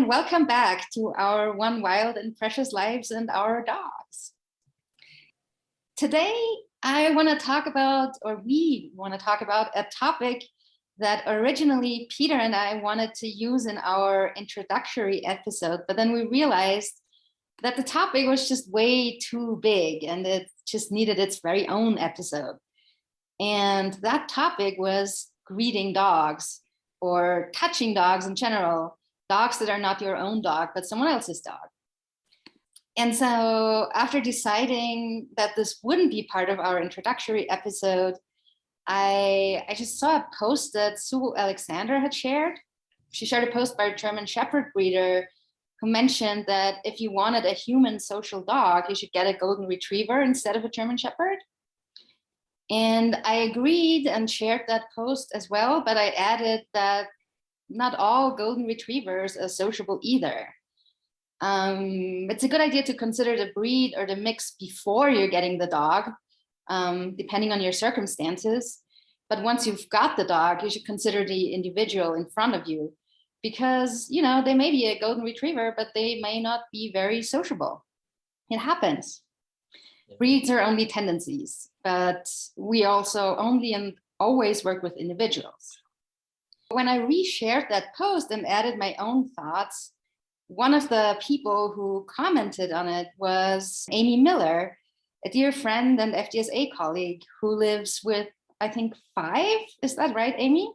and welcome back to our One Wild and Precious Lives and Our Dogs. Today, we want to talk about a topic that originally Peter and I wanted to use in our introductory episode, but then we realized that the topic was just way too big and it just needed its very own episode. And that topic was greeting dogs or touching dogs in general, dogs that are not your own dog, but someone else's dog. And so after deciding that this wouldn't be part of our introductory episode, I just saw a post that Sue Alexander had shared. She shared a post by a German Shepherd breeder who mentioned that if you wanted a human social dog, you should get a golden retriever instead of a German Shepherd. And I agreed and shared that post as well, but I added that not all golden retrievers are sociable either. It's a good idea to consider the breed or the mix before you're getting the dog, depending on your circumstances. But once you've got the dog, you should consider the individual in front of you because, you know, they may be a golden retriever, but they may not be very sociable. It happens. Breeds are only tendencies, but we also only and always work with individuals. When I reshared that post and added my own thoughts, one of the people who commented on it was Amy Miller, a dear friend and FDSA colleague who lives with, I think, 5. Is that right, Amy?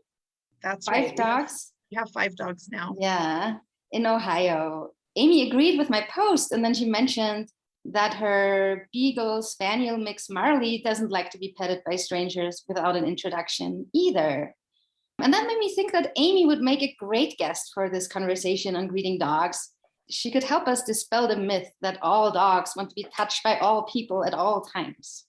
That's 5 right. dogs? We have 5 dogs now. Yeah, in Ohio. Amy agreed with my post, and then she mentioned that her Beagle Spaniel mix Marley doesn't like to be petted by strangers without an introduction either. And that made me think that Amy would make a great guest for this conversation on greeting dogs. She could help us dispel the myth that all dogs want to be touched by all people at all times.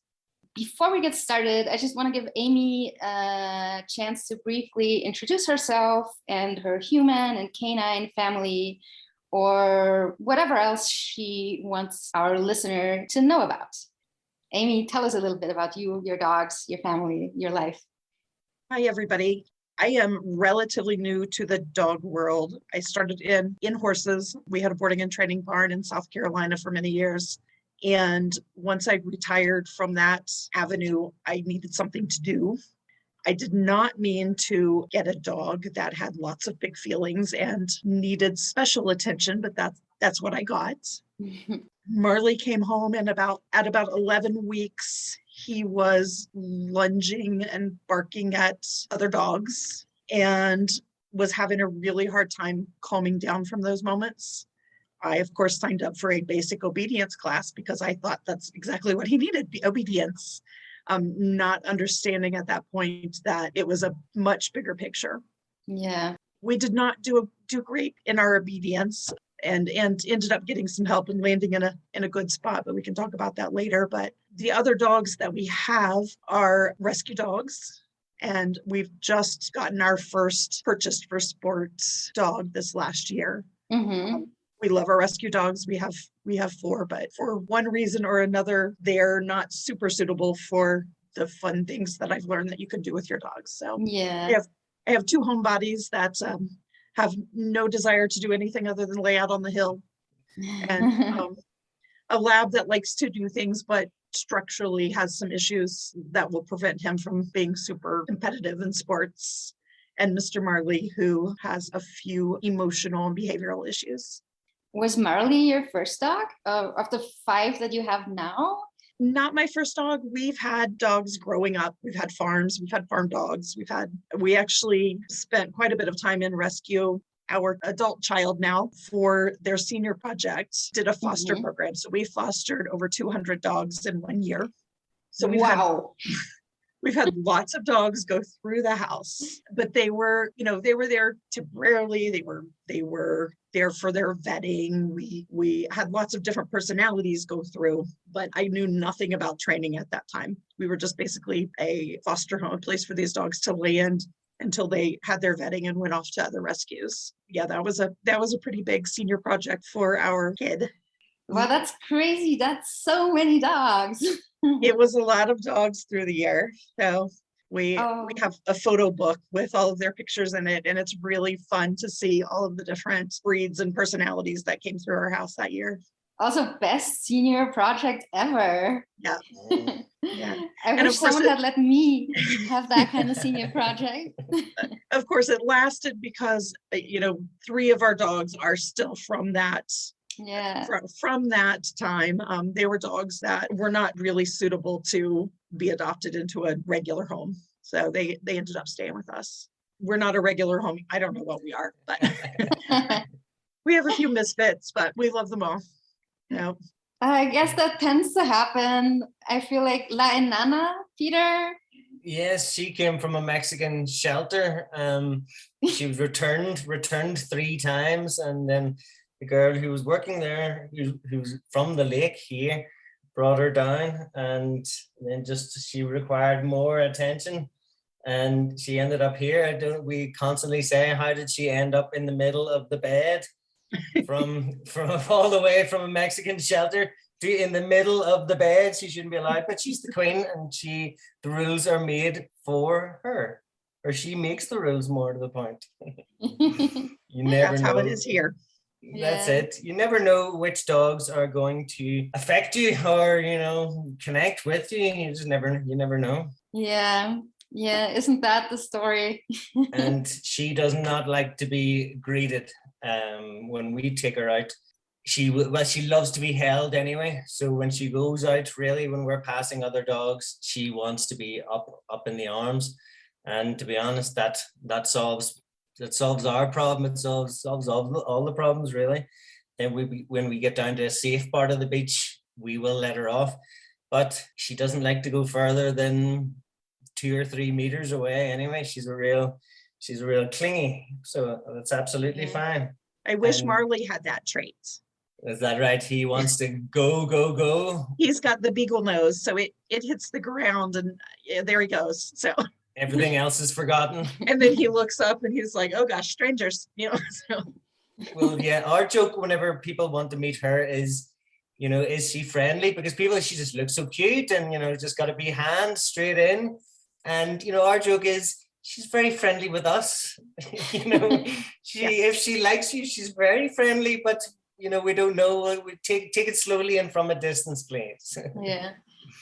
Before we get started, I just want to give Amy a chance to briefly introduce herself and her human and canine family, or whatever else she wants our listener to know about. Amy, tell us a little bit about you, your dogs, your family, your life. Hi, everybody. I am relatively new to the dog world. I started in horses. We had a boarding and training barn in South Carolina for many years. And once I retired from that avenue, I needed something to do. I did not mean to get a dog that had lots of big feelings and needed special attention, but that's what I got. Marley came home and at about 11 weeks, he was lunging and barking at other dogs and was having a really hard time calming down from those moments. I, of course, signed up for a basic obedience class because I thought that's exactly what he needed, obedience. Not understanding at that point that it was a much bigger picture. Yeah. We did not do great in our obedience and ended up getting some help and landing in a good spot, but we can talk about that later. But the other dogs that we have are rescue dogs, and we've just gotten our first purchased for sports dog this last year. Mm-hmm. We love our rescue dogs. We have 4, but for one reason or another, they're not super suitable for the fun things that I've learned that you can do with your dogs. So yeah, I have 2 homebodies that have no desire to do anything other than lay out on the hill, and a lab that likes to do things, but structurally has some issues that will prevent him from being super competitive in sports, and Mr. Marley, who has a few emotional and behavioral issues. Was Marley your first dog of the 5 that you have now? Not my first dog. We've had dogs growing up. We've had farms. We've had farm dogs. We actually spent quite a bit of time in rescue. Our adult child now, for their senior project, did a foster program. So we fostered over 200 dogs in 1 year. So we've had lots of dogs go through the house, but they were there temporarily. They were there for their vetting. We had lots of different personalities go through, but I knew nothing about training at that time. We were just basically a foster home, a place for these dogs to land until they had their vetting and went off to other rescues. Yeah, that was a pretty big senior project for our kid. Wow, that's crazy. That's so many dogs. It was a lot of dogs through the year. So We Oh, have a photo book with all of their pictures in it, and it's really fun to see all of the different breeds and personalities that came through our house that year. also best senior project ever. Yeah. Yeah. I And wish of course someone had let me have that kind of senior project. of course it lasted because 3 of our dogs are still from that Yeah. from that time. They were dogs that were not really suitable to be adopted into a regular home. So they ended up staying with us. We're not a regular home. I don't know what we are, but we have a few misfits, but we love them all. Yeah. I guess that tends to happen. I feel like La Enana, Peter. Yes, she came from a Mexican shelter. She was returned 3 times, and then the girl who was working there, who's from the lake here, brought her down, and then she required more attention, and she ended up here. We constantly say, how did she end up in the middle of the bed? from all the way from a Mexican shelter to in the middle of the bed. She shouldn't be allowed, but she's the queen, and the rules are made for her, or she makes the rules, more to the point. You never That's know. how it is here. That's Yeah. it. You never know which dogs are going to affect you or connect with you. You never know. Yeah. Isn't that the story? And she does not like to be greeted. When we take her out, she loves to be held anyway. So when she goes out, really, when we're passing other dogs, she wants to be up in the arms. And to be honest, that solves our problem. It solves all the problems, really. Then when we get down to a safe part of the beach, we will let her off. But she doesn't like to go further than 2 or 3 meters away anyway. She's a real clingy, so that's absolutely fine. I wish And Marley had that trait. is that right? He wants to go. He's got the beagle nose, so it hits the ground, and there he goes. So everything else is forgotten. and then he looks up and he's like, oh gosh, strangers, so. Well, yeah, our joke whenever people want to meet her is, is she friendly? Because she just looks so cute, and just got to be hands straight in. And our joke is she's very friendly with us. If she likes you, she's very friendly, but we don't know. We take it slowly and from a distance, please. Yeah,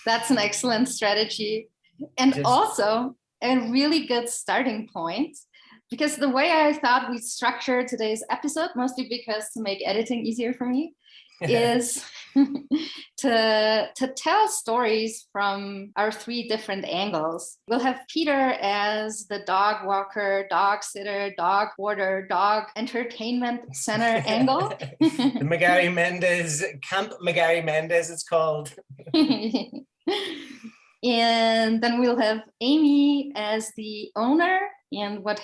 that's an excellent strategy, and also a really good starting point. Because the way I thought we'd structure today's episode, mostly because to make editing easier for me, is to tell stories from our 3 different angles. We'll have Peter as the dog walker, dog sitter, dog boarder, dog entertainment center angle. The McGarry Mendez, Camp McGarry Mendez, it's called. And then we'll have Amy as the owner and what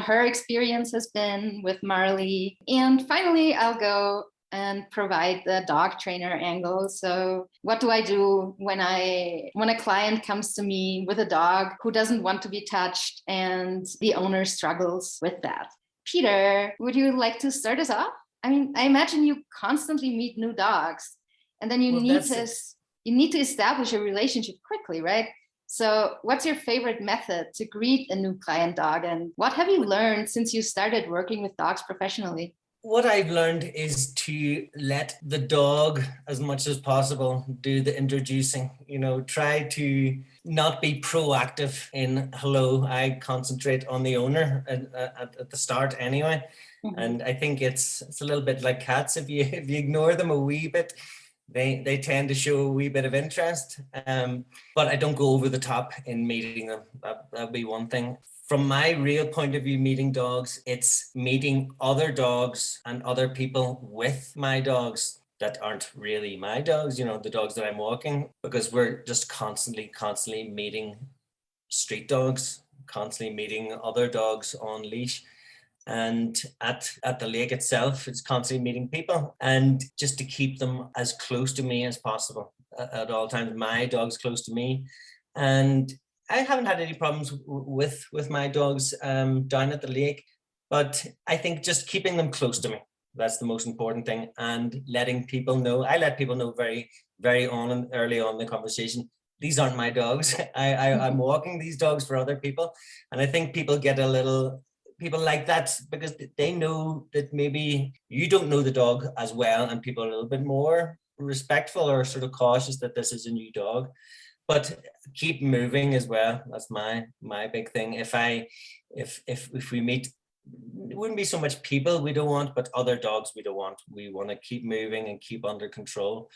her experience has been with Marley. And finally, I'll go and provide the dog trainer angle. So what do I do when a client comes to me with a dog who doesn't want to be touched and the owner struggles with that? Peter, would you like to start us off? I mean, I imagine you constantly meet new dogs, and then you need to establish a relationship quickly, right? So what's your favorite method to greet a new client dog, and what have you learned since you started working with dogs professionally? What I've learned is to let the dog, as much as possible, do the introducing. Try to not be proactive in hello. I concentrate on the owner at the start anyway. Mm-hmm. And I think it's a little bit like cats. If you ignore them a wee bit, they tend to show a wee bit of interest. But I don't go over the top in meeting them. That'd be one thing. From my real point of view, meeting dogs, it's meeting other dogs and other people with my dogs that aren't really my dogs, the dogs that I'm walking, because we're just constantly meeting street dogs, constantly meeting other dogs on leash. And at the lake itself, it's constantly meeting people, and just to keep them as close to me as possible at all times. My dog's close to me, and I haven't had any problems with my dogs down at the lake, but I think just keeping them close to me, that's the most important thing, and letting people know. I let people know very, very early on in the conversation, these aren't my dogs. I'm walking these dogs for other people. And I think people like that because they know that maybe you don't know the dog as well, and people are a little bit more respectful or sort of cautious that this is a new dog. But keep moving as well. That's my big thing. If we meet, it wouldn't be so much people we don't want, but other dogs we don't want. We want to keep moving and keep under control.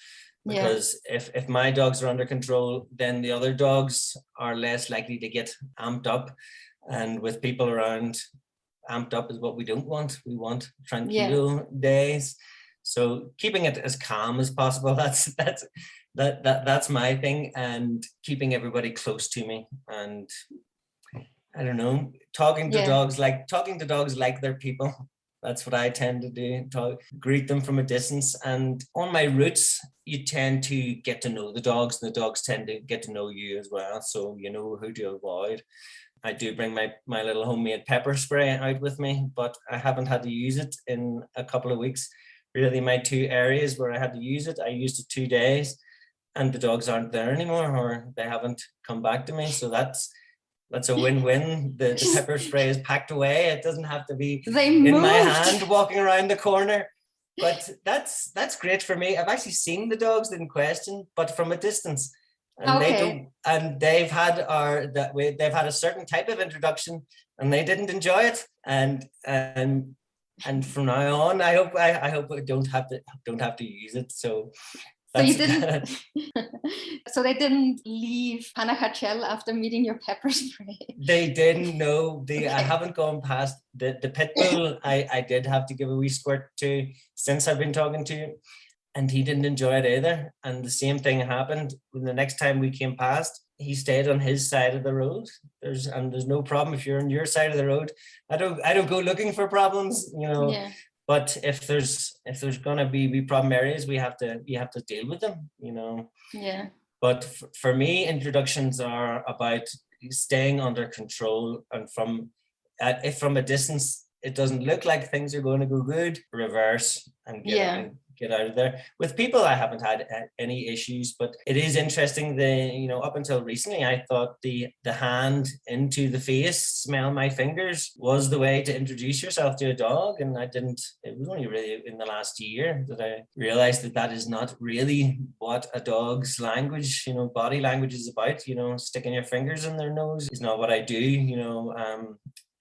Because if my dogs are under control, then the other dogs are less likely to get amped up. And with people around, amped up is what we don't want. We want tranquilo days. So keeping it as calm as possible, that's my thing, and keeping everybody close to me. And I don't know, talking to dogs like they're people. That's what I tend to do, greet them from a distance. And on my routes, you tend to get to know the dogs, and the dogs tend to get to know you as well. So you know who to avoid. I do bring my little homemade pepper spray out with me, but I haven't had to use it in a couple of weeks. Really, my 2 areas where I had to use it, I used it 2 days, and the dogs aren't there anymore, or they haven't come back to me. So that's a win-win. The pepper spray is packed away. It doesn't have to be in my hand walking around the corner. But that's great for me. I've actually seen the dogs in question, but from a distance. And they've had a certain type of introduction, and they didn't enjoy it. And from now on, I hope I don't have to use it. So you didn't. So they didn't leave Panajachel after meeting your pepper spray. They didn't know. I haven't gone past the pit bull. I did have to give a wee squirt to since I've been talking to you, and he didn't enjoy it either. And the same thing happened when the next time we came past. He stayed on his side of the road. There's no problem if you're on your side of the road. I don't go looking for problems, you know. Yeah. But if there's gonna be problem areas, you have to deal with them, you know. Yeah. But for me, introductions are about staying under control, and if from a distance it doesn't look like things are going to go good, reverse and get out of there. With people, I haven't had any issues, but it is interesting. Up until recently, I thought the hand into the face, smell my fingers, was the way to introduce yourself to a dog, and I didn't. It was only really in the last year that I realized that is not really what a dog's language, body language is about. Sticking your fingers in their nose is not what I do.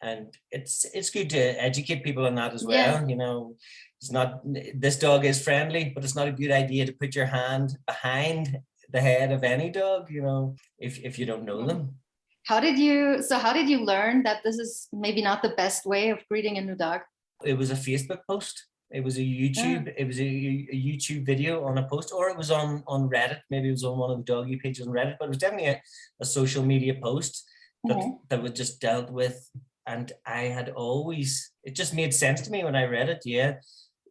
And it's good to educate people on that as well. It's not, this dog is friendly, but it's not a good idea to put your hand behind the head of any dog, if you don't know them. How did you learn that this is maybe not the best way of greeting a new dog? It was a Facebook post. It was a YouTube. It was a YouTube video on a post, or it was on Reddit. Maybe it was on one of the doggy pages on Reddit, but it was definitely a social media post that was just dealt with. And I had it just made sense to me when I read it.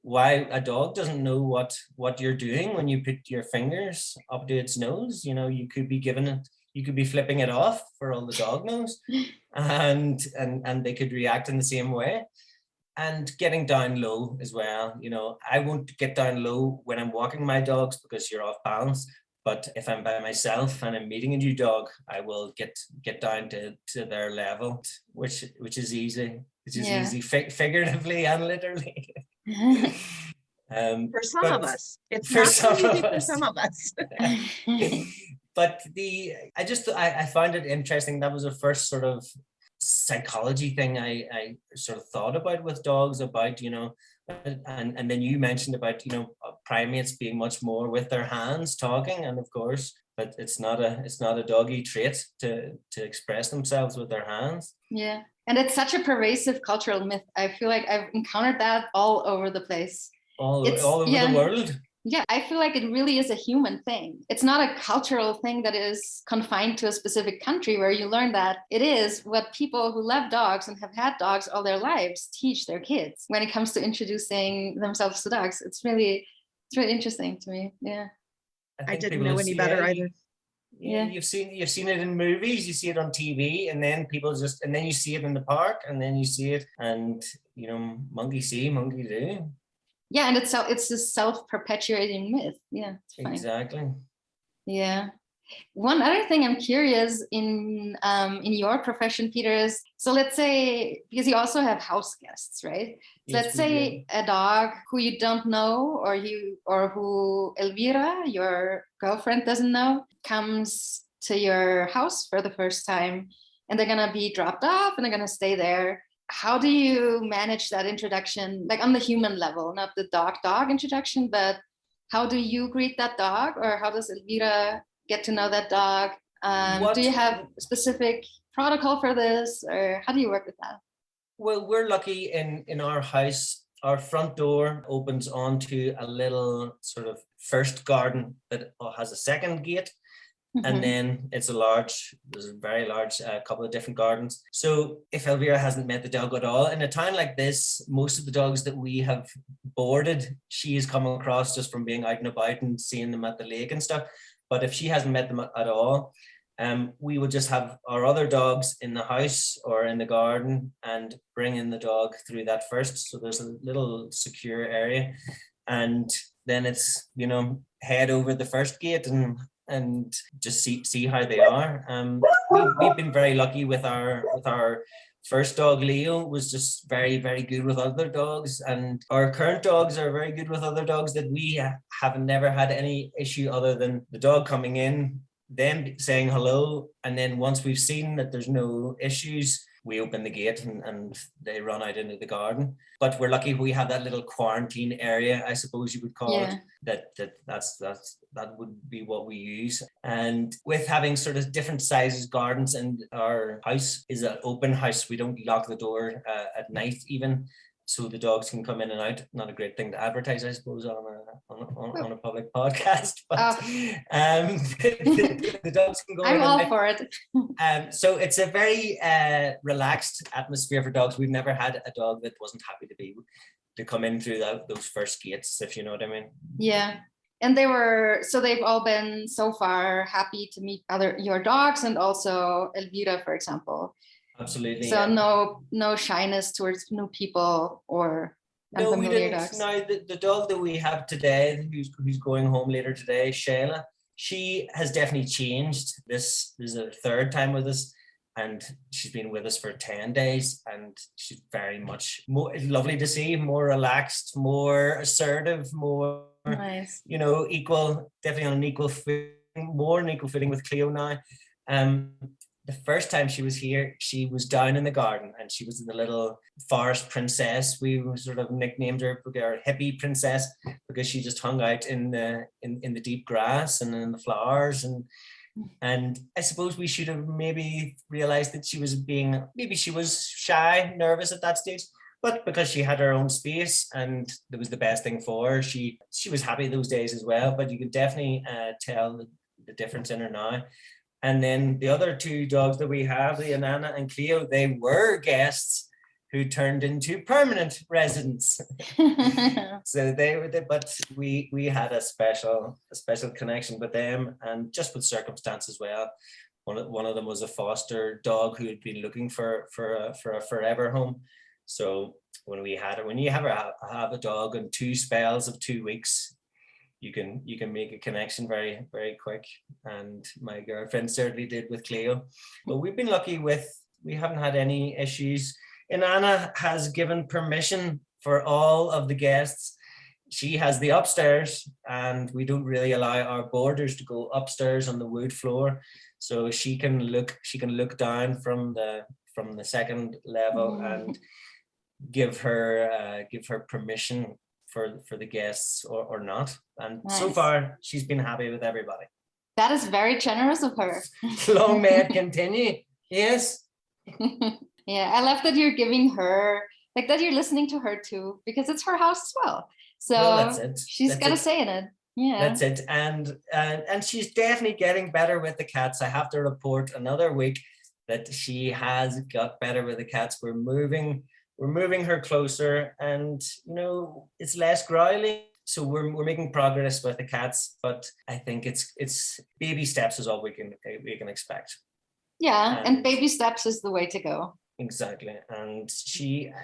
Why a dog doesn't know what you're doing when you put your fingers up to its nose. You could be flipping it off for all the dog knows, and they could react in the same way. And getting down low as well. I won't get down low when I'm walking my dogs because you're off balance. But if I'm by myself and I'm meeting a new dog, I will get down to their level, which is easy. Which is easy, figuratively and literally. For some of us, it's not so easy for some of us. But I found it interesting. That was the first sort of psychology thing I sort of thought about with dogs, about and then you mentioned about primates being much more with their hands talking, and of course, but it's not a doggy trait to express themselves with their hands. Yeah, and it's such a pervasive cultural myth. I feel like I've encountered that all over the place, all over the world. Yeah, I feel like it really is a human thing. It's not a cultural thing that is confined to a specific country where you learn that. It is what people who love dogs and have had dogs all their lives teach their kids when it comes to introducing themselves to dogs. It's really interesting to me. Yeah. I didn't know any better either. Yeah, you've seen it in movies, you see it on TV, and then and then you see it in the park, and then you see it, and monkey see, monkey do. Yeah, and it's a self-perpetuating myth. Yeah, it's funny. Exactly. Yeah. One other thing I'm curious in your profession, Peter, is, so let's say, because you also have house guests, right? So Yes, let's we do. say a dog who you don't know, or who Elvira, your girlfriend, doesn't know, comes to your house for the first time, and they're gonna be dropped off and they're gonna stay there. How do you manage that introduction, like on the human level, not the dog introduction, but how do you greet that dog, or how does Elvira get to know that dog? Do you have a specific protocol for this, or how do you work with that? Well, we're lucky in our house. Our front door opens onto a little sort of first garden that has a second gate. And then there's a very large couple of different gardens. So if Elvira hasn't met the dog at all, in a town like this, most of the dogs that we have boarded, she has come across just from being out and about and seeing them at the lake and stuff. But if she hasn't met them at all, we would just have our other dogs in the house or in the garden and bring in the dog through that first. So there's a little secure area. And then it's, head over the first gate and just see how they are. We've been very lucky with our first dog. Leo was just very, very good with other dogs, and our current dogs are very good with other dogs, that we have never had any issue other than the dog coming in, them saying hello, and then once we've seen that there's no issues, we open the gate and they run out into the garden. But we're lucky we have that little quarantine area, I suppose you would call it. That would be what we use. And with having sort of different sizes gardens, and our house is an open house, we don't lock the door at night even, so the dogs can come in and out. Not a great thing to advertise, I suppose, on a public podcast, but the dogs can go in. I'm all for it. So it's a very relaxed atmosphere for dogs. We've never had a dog that wasn't happy to come in through those first gates, if you know what I mean. Yeah. And they've all been so far happy to meet your dogs, and also Elvira, for example. Absolutely. So yeah. No shyness towards new people or unfamiliar dogs. No, the dog that we have today, who's going home later today, Shayla, she has definitely changed. This is her third time with us, and she's been with us for 10 days, and she's very much more, it's lovely to see, more relaxed, more assertive, more nice. Equal, definitely on an equal footing, more an equal footing with Cleo now. The first time she was here, she was down in the garden, and she was the little forest princess. We sort of nicknamed her our hippie princess, because she just hung out in the deep grass and in the flowers. And I suppose we should have maybe realized that she was shy, nervous at that stage. But because she had her own space and it was the best thing for her, she was happy those days as well. But you can definitely tell the difference in her now. And then the other two dogs that we have, the Anana and Cleo, they were guests who turned into permanent residents. So but we had a special connection with them, and just with circumstance as well. One of them was a foster dog who had been looking for a forever home. So when you have a dog on 2 spells of 2 weeks, you can make a connection very, very quick. And my girlfriend certainly did with Cleo. But we've been lucky we haven't had any issues. Inanna has given permission for all of the guests. She has the upstairs, and we don't really allow our boarders to go upstairs on the wood floor. So she can look down from the second level and give her permission for the guests or not. And nice. So far she's been happy with everybody. That is very generous of her. Long may it continue. Yes. Yeah, I love that you're giving her, like, that you're listening to her too, because it's her house as well. So that's it. She's got a say in it. Yeah, that's it. And she's definitely getting better with the cats. I have to report another week that she has got better with the cats. We're moving her closer, and it's less growly. So we're making progress with the cats, but I think it's baby steps is all we can expect. Yeah, and baby steps is the way to go. Exactly. And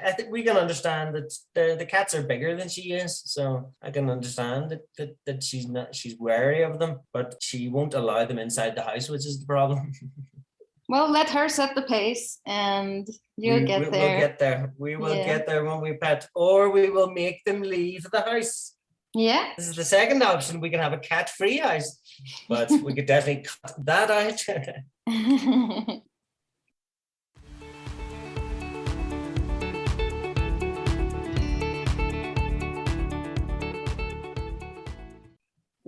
I think we can understand that the cats are bigger than she is. So I can understand that she's wary of them, but she won't allow them inside the house, which is the problem. Well, let her set the pace and you'll get there. We'll get there. We will get there when we pet, or we will make them leave the house. Yeah. This is the second option. We can have a cat-free house, but we could definitely cut that out.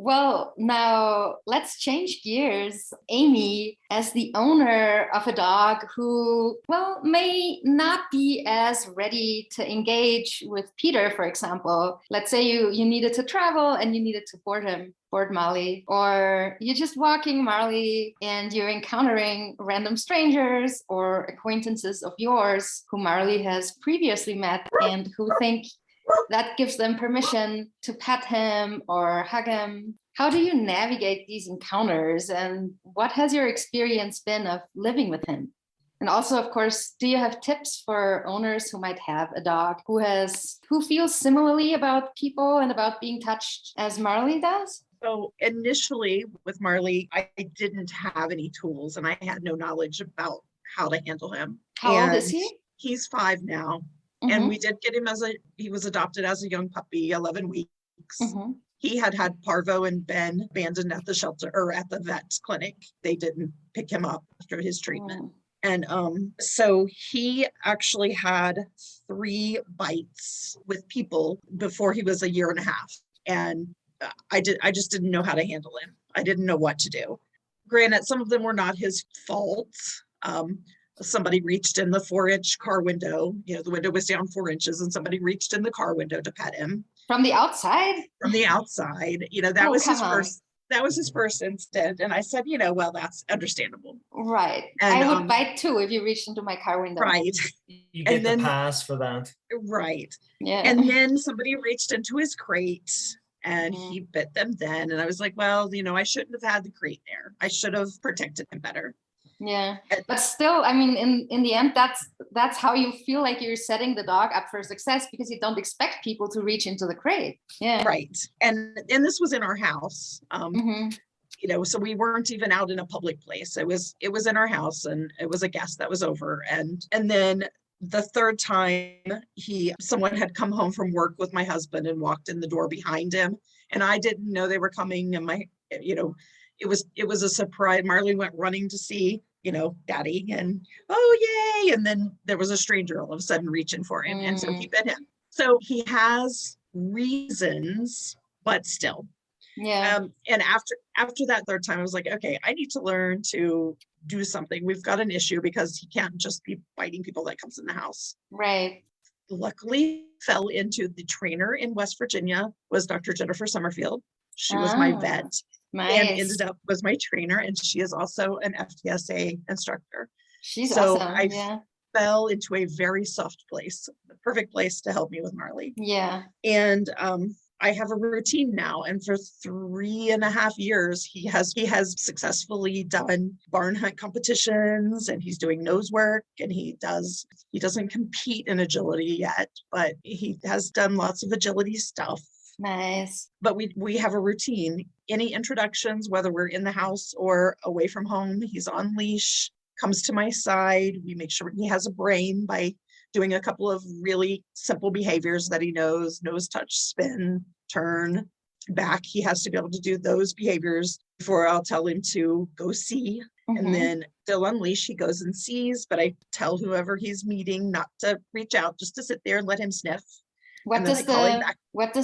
Well, now let's change gears. Amy, as the owner of a dog who, well, may not be as ready to engage with Peter, for example. Let's say you needed to travel and you needed to board Marley, or you're just walking Marley and you're encountering random strangers or acquaintances of yours who Marley has previously met and who think that gives them permission to pet him or hug him. How do you navigate these encounters, and what has your experience been of living with him? And also, of course, do you have tips for owners who might have a dog who feels similarly about people and about being touched as Marley does? So initially with Marley, I didn't have any tools and I had no knowledge about how to handle him. How old is he? He's 5 now. And we did get him he was adopted as a young puppy, 11 weeks. He had Parvo and Ben abandoned at the shelter or at the vet's clinic. They didn't pick him up after his treatment. And so he actually had 3 bites with people before he was a year and a half. And I just didn't know how to handle him. I didn't know what to do. Granted, some of them were not his fault. Somebody reached in the 4-inch car window, the window was down 4 inches and somebody reached in the car window to pet him. From the outside? From the outside. That was his first instant. And I said, well, that's understandable. Right. And I would bite too if you reached into my car window. Right. You get the pass for that. Right. Yeah. And then somebody reached into his crate and he bit them then. And I was like, well, I shouldn't have had the crate there. I should have protected him better. Yeah, but still, I mean, in the end, that's how you feel like you're setting the dog up for success, because you don't expect people to reach into the crate. Yeah, right. And this was in our house. So we weren't even out in a public place. It was in our house, and it was a guest that was over. And then the third time, someone had come home from work with my husband and walked in the door behind him, and I didn't know they were coming. And it was a surprise. Marley went running to see, Daddy, and oh, yay. And then there was a stranger all of a sudden reaching for him. And so he bit him. So he has reasons, but still. Yeah. And after that third time, I was like, okay, I need to learn to do something. We've got an issue because he can't just be biting people that comes in the house. Right. Luckily, fell into the trainer in West Virginia was Dr. Jennifer Summerfield. She was my vet. Nice. And ended up was my trainer, and she is also an FTSA instructor. She's awesome. I fell into a very soft place, the perfect place to help me with Marley. Yeah. And I have a routine now, and for 3.5 years, he has successfully done barn hunt competitions, and he's doing nose work, and he doesn't compete in agility yet, but he has done lots of agility stuff. Nice. But we have a routine. Any introductions, whether we're in the house or away from home, he's on leash, comes to my side. We make sure he has a brain by doing a couple of really simple behaviors that he knows: nose touch, spin, turn, back. He has to be able to do those behaviors before I'll tell him to go see. And then still on leash, he goes and sees, but I tell whoever he's meeting not to reach out, just to sit there and let him sniff. What does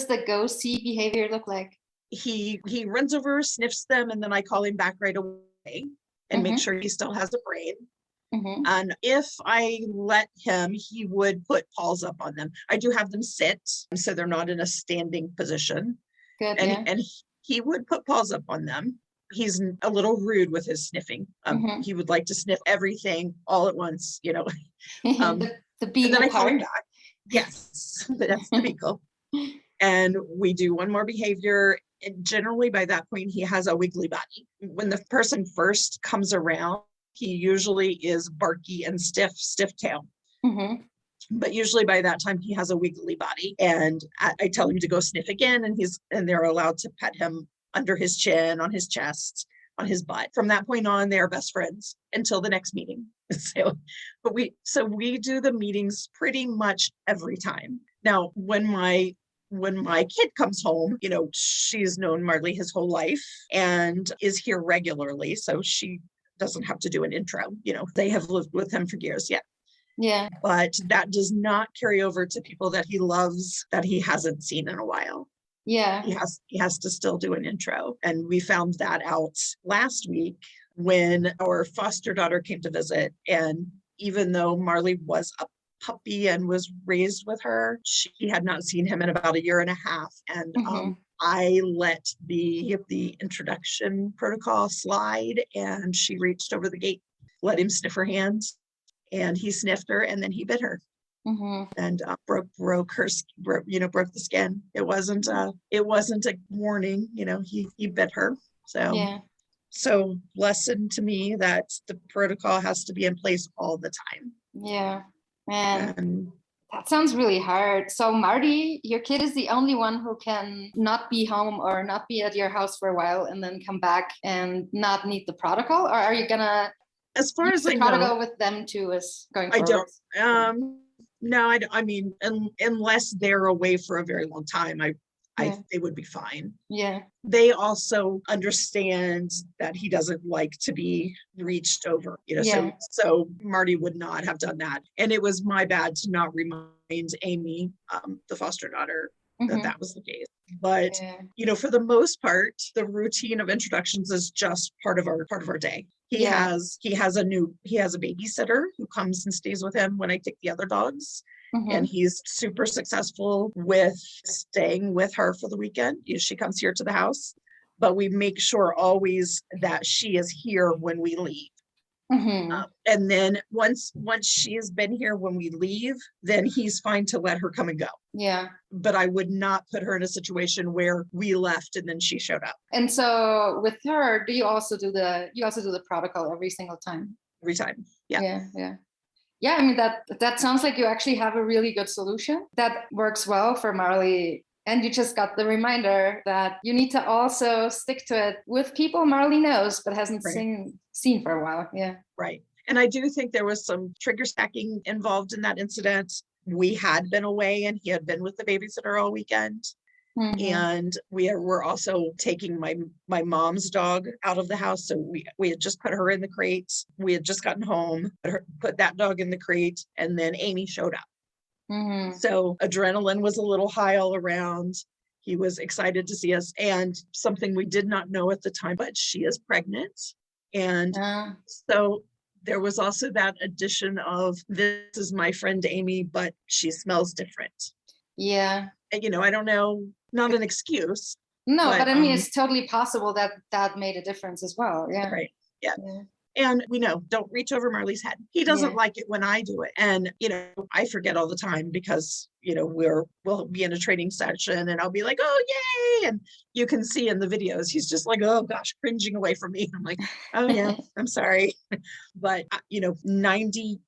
the go see behavior look like? He runs over, sniffs them, and then I call him back right away and make sure he still has a brain. And if I let him, he would put paws up on them. I do have them sit, so they're not in a standing position. Good. And he would put paws up on them. He's a little rude with his sniffing. He would like to sniff everything all at once, the and then I call him back. Yes, that's the beagle. And we do one more behavior. And generally by that point, he has a wiggly body. When the person first comes around, he usually is barky and stiff tail. Mm-hmm. But usually by that time he has a wiggly body, and I tell him to go sniff again, and they're allowed to pet him under his chin, on his chest, on his butt. From that point on, they are best friends until the next meeting. So we do the meetings pretty much every time. Now, when my kid comes home, she's known Marley his whole life and is here regularly, so she doesn't have to do an intro. They have lived with him for years. Yeah. But that does not carry over to people that he loves that he hasn't seen in a while. Yeah. He has to still do an intro. And we found that out last week when our foster daughter came to visit. And even though Marley was a puppy and was raised with her, she had not seen him in about a year and a half. And I let the introduction protocol slide, and she reached over the gate, let him sniff her hands. And he sniffed her, and then he bit her, and broke the skin. It wasn't a warning. He bit her. So lesson to me that the protocol has to be in place all the time. Yeah, man, that sounds really hard. So Marty, your kid is the only one who can not be home or not be at your house for a while and then come back and not need the protocol, or are you gonna? As far as I know, protocol with them too is going forward. I don't. No, I mean, unless they're away for a very long time, they would be fine. Yeah. They also understand that he doesn't like to be reached over. So Marty would not have done that, and it was my bad to not remind Amy, the foster daughter, that was the case. But for the most part, the routine of introductions is just part of our day. He has a babysitter who comes and stays with him when I take the other dogs. And he's super successful with staying with her for the weekend. She comes here to the house, but we make sure always that she is here when we leave. And then once she has been here when we leave, then he's fine to let her come and go. Yeah. But I would not put her in a situation where we left and then she showed up. And so with her, do you also do the protocol every single time? Every time. Yeah. Yeah, I mean, that sounds like you actually have a really good solution that works well for Marley. And you just got the reminder that you need to also stick to it with people Marley knows, but hasn't seen for a while. Yeah. Right. And I do think there was some trigger stacking involved in that incident. We had been away and he had been with the babysitter all weekend. And we were also taking my mom's dog out of the house. So we had just put her in the crate. We had just gotten home, put that dog in the crate, and then Amy showed up. So adrenaline was a little high all around. He was excited to see us, and something we did not know at the time, but she is pregnant. And so there was also that addition of, this is my friend Amy, but she smells different. Yeah. And, I don't know, not an excuse. No, but I mean, it's totally possible that made a difference as well. Yeah. Right. Yeah. And we know, don't reach over Marley's head. He doesn't like it when I do it. And, I forget all the time because, we'll be in a training session and I'll be like, oh, yay. And you can see in the videos, he's just like, oh gosh, cringing away from me. I'm like, oh yeah, I'm sorry. But, 98%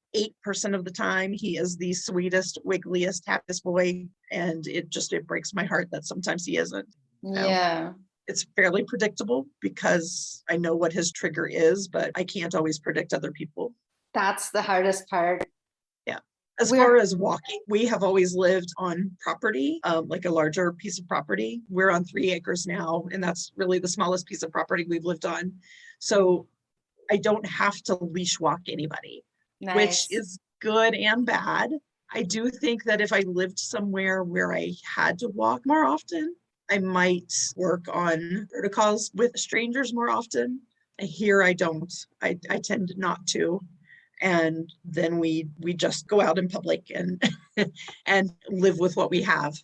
of the time, he is the sweetest, wiggliest, happiest boy. And it breaks my heart that sometimes he isn't. Yeah. It's fairly predictable because I know what his trigger is, but I can't always predict other people. That's the hardest part. Yeah. As far as walking, we have always lived on property, like a larger piece of property. We're on 3 acres now, and that's really the smallest piece of property we've lived on. So I don't have to leash walk anybody, which is good and bad. I do think that if I lived somewhere where I had to walk more often, I might work on protocols with strangers more often. Here I don't. I tend not to. And then we just go out in public and and live with what we have.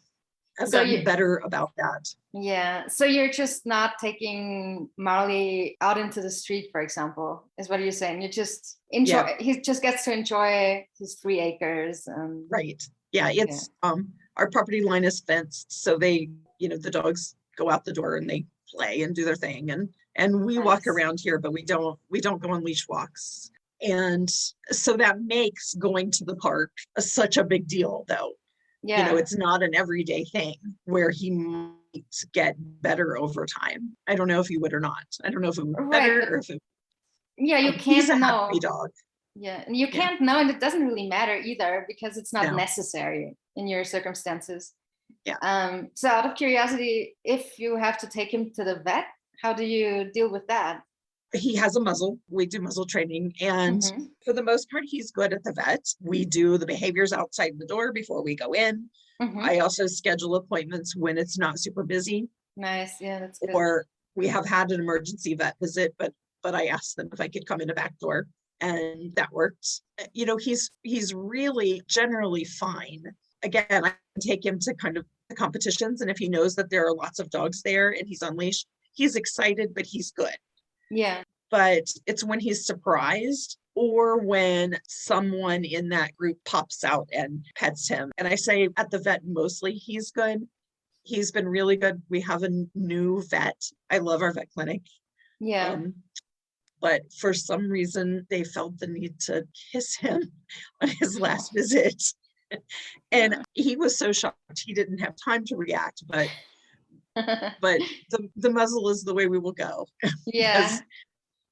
I've gotten better about that. Yeah. So you're just not taking Marley out into the street, for example, is what you're saying. You just enjoy, he just gets to enjoy his 3 acres. Right. Yeah. It's our property line is fenced. So they, the dogs go out the door and they play and do their thing. And we walk around here, but we don't go on leash walks. And so that makes going to the park such a big deal, though. Yeah. It's not an everyday thing where he might get better over time. I don't know if he would or not. I don't know if it would be better or if it. Yeah, you He's can't a know. happy dog. Yeah, and you can't know, and it doesn't really matter either because it's not No. necessary in your circumstances. Yeah. So out of curiosity, if you have to take him to the vet, how do you deal with that? He has a muzzle. We do muzzle training. And for the most part, he's good at the vet. We do the behaviors outside the door before we go in. I also schedule appointments when it's not super busy. Nice. Yeah, that's good. Or we have had an emergency vet visit, but I asked them if I could come in a back door, and that worked. He's really generally fine. Again, I can take him to kind of the competitions, and if he knows that there are lots of dogs there and he's on leash, he's excited, but he's good. Yeah. But it's when he's surprised or when someone in that group pops out and pets him. And I say at the vet, mostly he's good. He's been really good. We have a new vet. I love our vet clinic. Yeah. But for some reason, they felt the need to kiss him on his last visit. And he was so shocked, he didn't have time to react. But the muzzle is the way we will go. Yeah.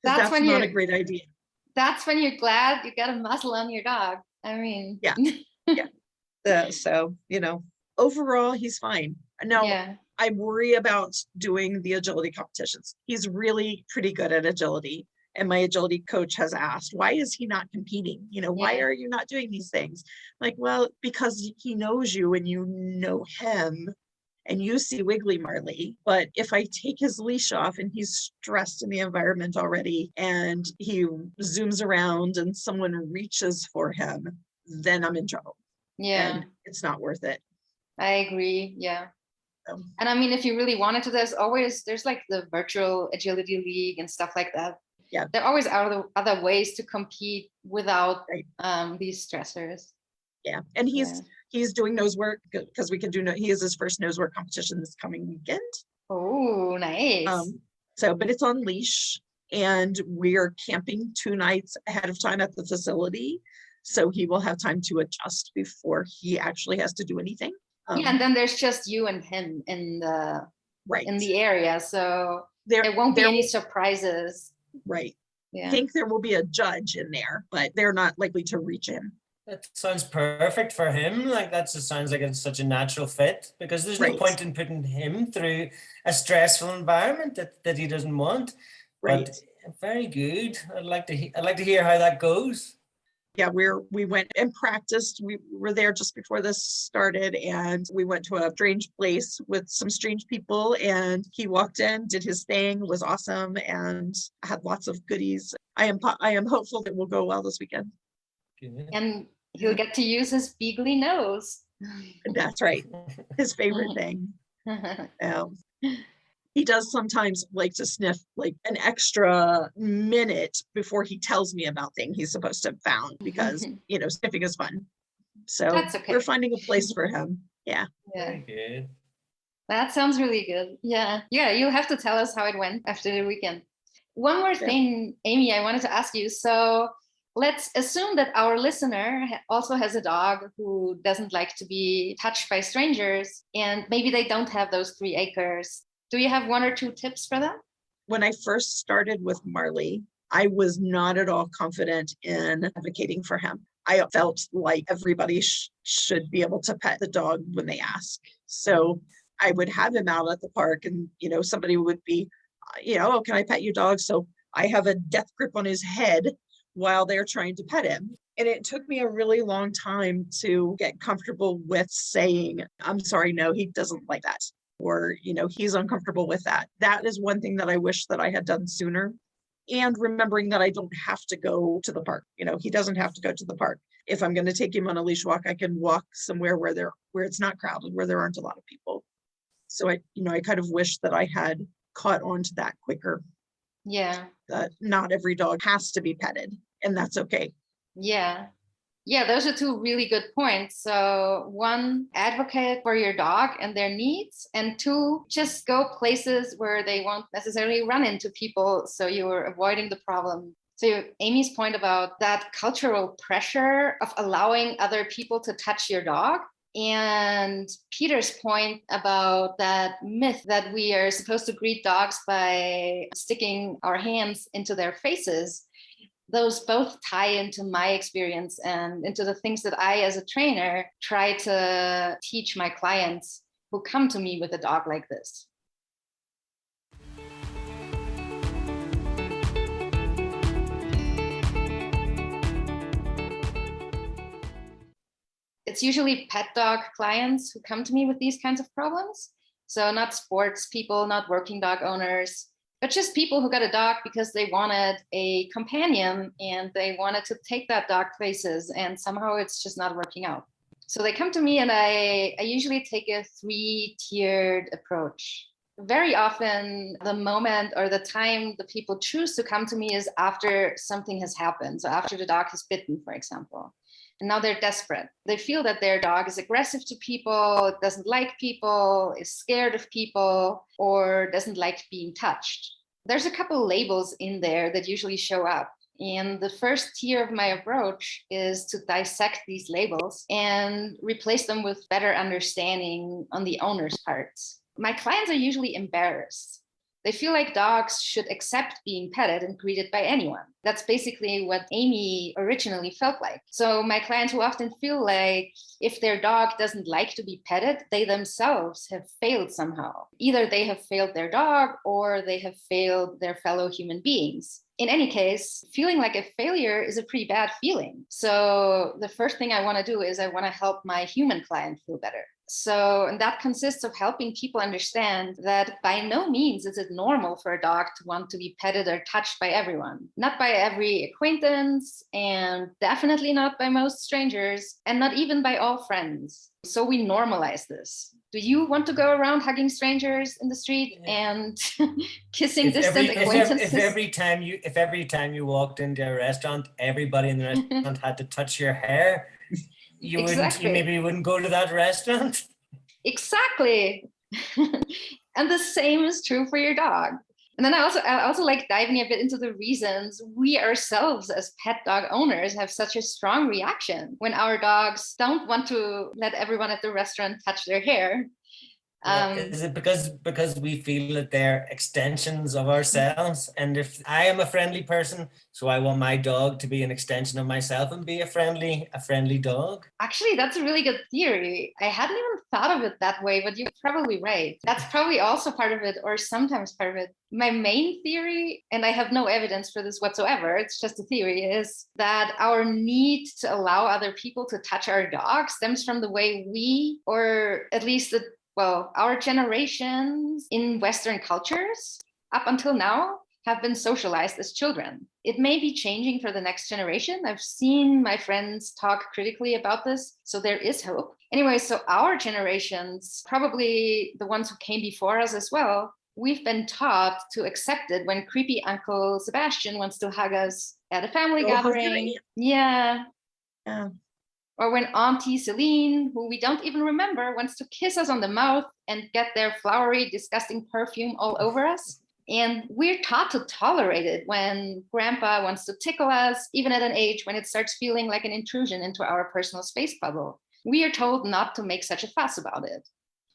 That's not a great idea. That's when you're glad you got a muzzle on your dog. I mean. Yeah. Yeah. So, overall, he's fine. Now, I worry about doing the agility competitions. He's really pretty good at agility. And my agility coach has asked, why is he not competing? Why are you not doing these things? Like, well, because he knows you and you know him and you see Wiggly Marley. But if I take his leash off and he's stressed in the environment already and he zooms around and someone reaches for him, then I'm in trouble. Yeah. And it's not worth it. I agree. Yeah. And I mean, if you really wanted to, there's like the virtual agility league and stuff like that. Yeah. There always are other ways to compete without these stressors. Yeah. And he's doing nose work because he has his first nose work competition this coming weekend. Oh, nice. But it's on leash and we are camping 2 nights ahead of time at the facility. So he will have time to adjust before he actually has to do anything. And then there's just you and him in the area. So there won't be any surprises. Right. Yeah. I think there will be a judge in there, but they're not likely to reach him. That sounds perfect for him. Like that just sounds like it's such a natural fit because there's no point in putting him through a stressful environment that he doesn't want. Right. But very good. I'd like to hear how that goes. Yeah, we went and practiced. We were there just before this started, and we went to a strange place with some strange people, and he walked in, did his thing, was awesome, and had lots of goodies. I am hopeful that will go well this weekend. Good. And he'll get to use his beagly nose. That's right. His favorite thing. He does sometimes like to sniff like an extra minute before he tells me about things he's supposed to have found because, sniffing is fun. So we're finding a place for him. Yeah. Very good. That sounds really good. Yeah. Yeah. You'll have to tell us how it went after the weekend. One more thing, Amy, I wanted to ask you. So let's assume that our listener also has a dog who doesn't like to be touched by strangers, and maybe they don't have those 3 acres. Do you have 1 or 2 tips for them? When I first started with Marley, I was not at all confident in advocating for him. I felt like everybody should be able to pet the dog when they ask. So I would have him out at the park and, somebody would be, oh, can I pet your dog? So I have a death grip on his head while they're trying to pet him. And it took me a really long time to get comfortable with saying, I'm sorry, no, he doesn't like that. Or, he's uncomfortable with that. That is one thing that I wish that I had done sooner. And remembering that I don't have to go to the park. He doesn't have to go to the park. If I'm going to take him on a leash walk, I can walk somewhere where it's not crowded, where there aren't a lot of people. So I kind of wish that I had caught on to that quicker. Yeah. That not every dog has to be petted, and that's okay. Yeah. Yeah, those are 2 really good points. So 1, advocate for your dog and their needs. And 2, just go places where they won't necessarily run into people. So you're avoiding the problem So Amy's point about that cultural pressure of allowing other people to touch your dog, and Peter's point about that myth that we are supposed to greet dogs by sticking our hands into their faces, those both tie into my experience and into the things that I, as a trainer, try to teach my clients who come to me with a dog like this. It's usually pet dog clients who come to me with these kinds of problems. So not sports people, not working dog owners, but just people who got a dog because they wanted a companion and they wanted to take that dog places, and somehow it's just not working out. So they come to me, and I usually take a 3-tiered approach. Very often, the moment or the time the people choose to come to me is after something has happened. So after the dog has bitten, for example. And now they're desperate. They feel that their dog is aggressive to people, doesn't like people, is scared of people, or doesn't like being touched. There's a couple labels in there that usually show up. And the first tier of my approach is to dissect these labels and replace them with better understanding on the owner's parts. My clients are usually embarrassed. They feel like dogs should accept being petted and greeted by anyone. That's basically what Amy originally felt like. So my clients who often feel like if their dog doesn't like to be petted, they themselves have failed somehow. Either they have failed their dog or they have failed their fellow human beings. In any case, feeling like a failure is a pretty bad feeling. So the first thing I want to do is I want to help my human client feel better. So, and that consists of helping people understand that by no means is it normal for a dog to want to be petted or touched by everyone, not by every acquaintance, and definitely not by most strangers, and not even by all friends. So we normalize this. Do you want to go around hugging strangers in the street and kissing distant acquaintances? If every time you walked into a restaurant, everybody in the restaurant had to touch your hair, you maybe wouldn't go to that restaurant. Exactly. And the same is true for your dog. And then I also like diving a bit into the reasons we ourselves as pet dog owners have such a strong reaction when our dogs don't want to let everyone at the restaurant touch their hair. Is it because we feel that they're extensions of ourselves? And if I am a friendly person, so I want my dog to be an extension of myself and be a friendly dog? Actually, that's a really good theory. I hadn't even thought of it that way, but you're probably right. That's probably also part of it, or sometimes part of it. My main theory, and I have no evidence for this whatsoever, it's just a theory, is that our need to allow other people to touch our dog stems from the way we, or at least our generations in Western cultures up until now have been socialized as children. It may be changing for the next generation. I've seen my friends talk critically about this, so there is hope. Anyway, so our generations, probably the ones who came before us as well, we've been taught to accept it when creepy Uncle Sebastian wants to hug us at a family gathering. Yeah. Or when Auntie Celine, who we don't even remember, wants to kiss us on the mouth and get their flowery, disgusting perfume all over us. And we're taught to tolerate it when Grandpa wants to tickle us, even at an age when it starts feeling like an intrusion into our personal space bubble. We are told not to make such a fuss about it.